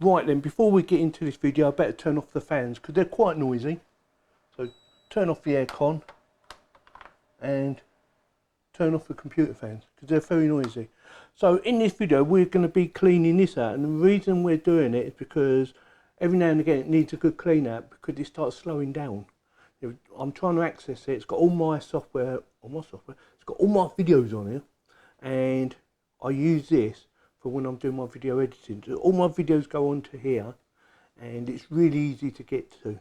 Right then, before we get into this video, I better turn off the fans because they're quite noisy. So turn off the aircon and turn off the computer fans because they're very noisy. So in this video we're going to be cleaning this out, and the reason we're doing it is because every now and again it needs a good clean out because it starts slowing down. I'm trying to access it. It's got all my software, it's got all my videos on here, and I use this for when I'm doing my video editing. So all my videos go onto here and it's really easy to get to.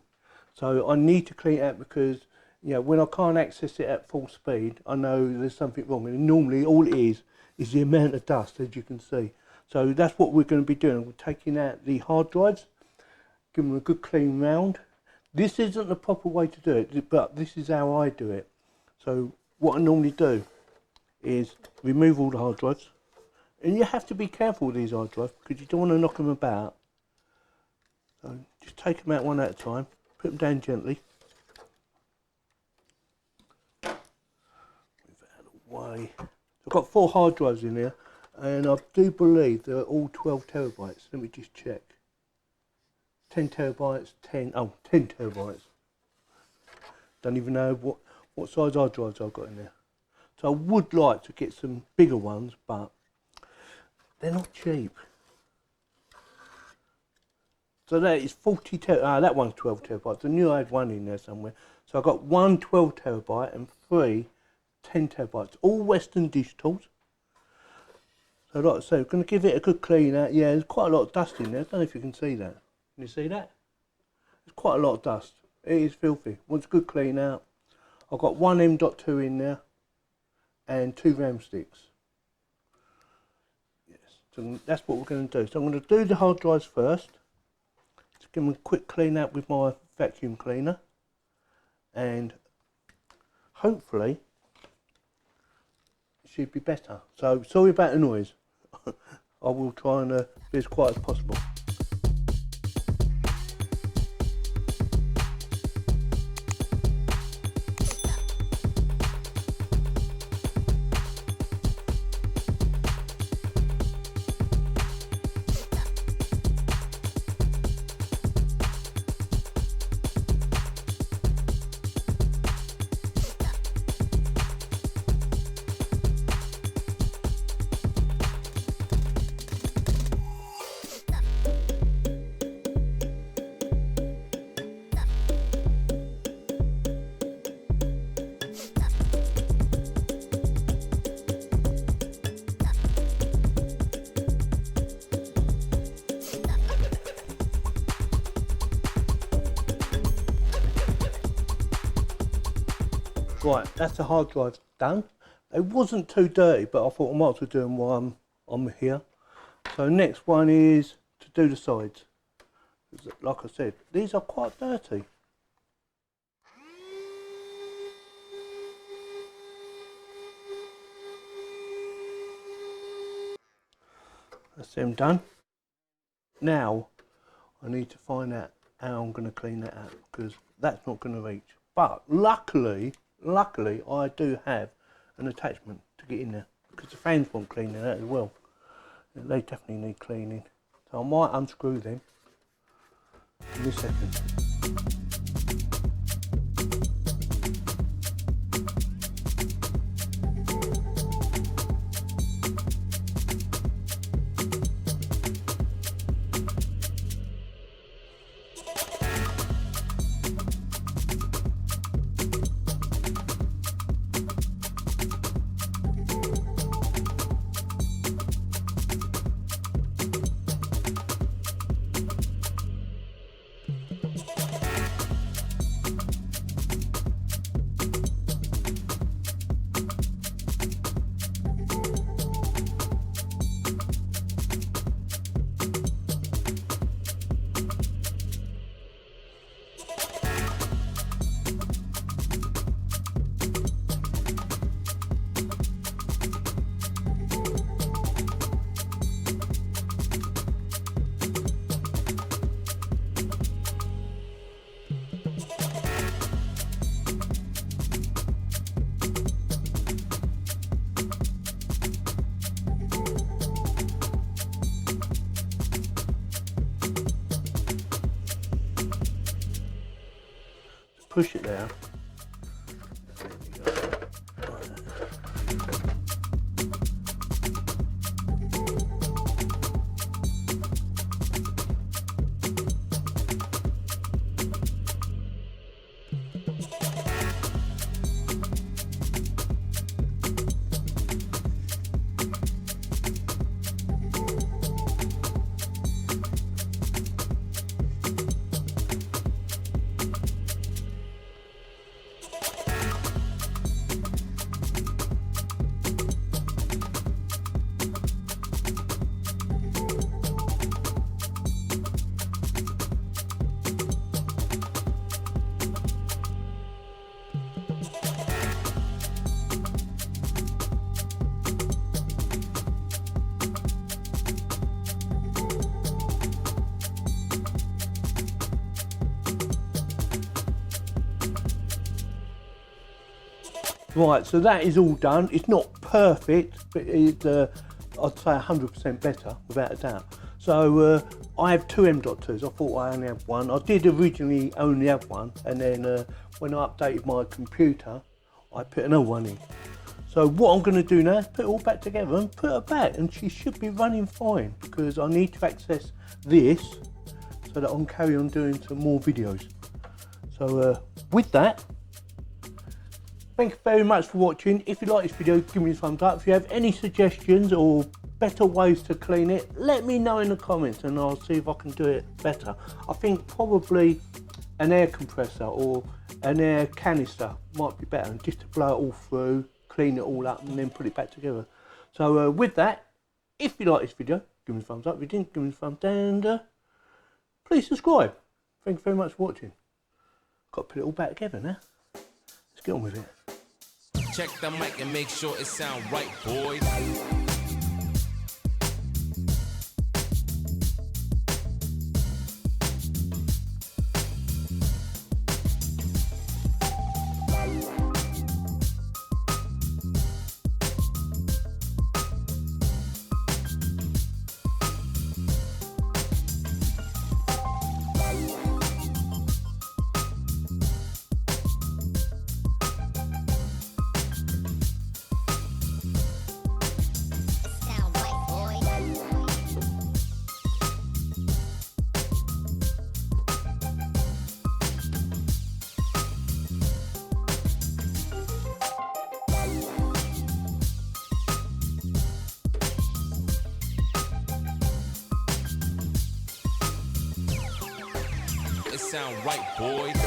So I need to clean it out because, you know, when I can't access it at full speed, I know there's something wrong. And normally all it is the amount of dust, as you can see. So that's what we're going to be doing. We're taking out the hard drives, give them a good clean round. This isn't the proper way to do it, but this is how I do it. So what I normally do is remove all the hard drives. And you have to be careful with these hard drives because you don't want to knock them about. So just take them out one at a time, put them down gently. Move that out of the way. So I've got 4 hard drives in here, and I do believe they're all 12 terabytes. Let me just check. 10 terabytes, 10 terabytes. Don't even know what size hard drives I've got in there. So I would like to get some bigger ones, but they're not cheap. So that is 40 terabytes. That one's 12 terabytes. I knew I had one in there somewhere. So I've got 1 12 terabyte and 3 10 terabytes. All Western Digitals. So like I say, we're going to give it a good clean out. Yeah, there's quite a lot of dust in there. I don't know if you can see that. Can you see that? There's quite a lot of dust. It is filthy. Wants a good clean out. I've got 1 M.2 in there and 2 RAM sticks. So that's what we're going to do. So I'm going to do the hard drives first. Just give them a quick clean out with my vacuum cleaner, and hopefully it should be better. So sorry about the noise. I will try and be as quiet as possible. Right, that's the hard drive done. It wasn't too dirty, but I thought I might as well do them while I'm here. So next one is to do the sides. Like I said, these are quite dirty. That's them done. Now I need to find out how I'm going to clean that out because that's not going to reach. But luckily I do have an attachment to get in there because the fans want cleaning out as well. They definitely need cleaning. So I might unscrew them in a second. push it there. Right, so that is all done. It's not perfect, but it's, I'd say 100% better, without a doubt. So I have two M.2s. I thought I only had one. I did originally only have one, and then when I updated my computer, I put another one in. So what I'm going to do now is put it all back together and put her back, and she should be running fine, because I need to access this so that I can carry on doing some more videos. So with that, thank you very much for watching. If you like this video, give me a thumbs up. If you have any suggestions or better ways to clean it, let me know in the comments and I'll see if I can do it better. I think probably an air compressor or an air canister might be better, just to blow it all through, clean it all up and then put it back together. So with that, if you like this video, give me a thumbs up. If you didn't, give me a thumbs down and please subscribe. Thank you very much for watching. Got to put it all back together now. Let's get on with it. Check the mic and make sure it sound right, boys. It sound right, boys.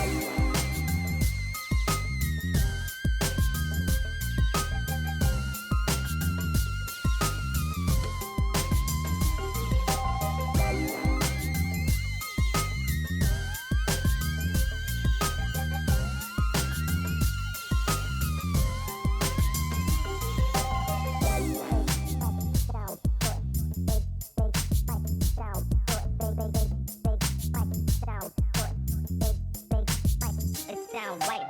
Sound right.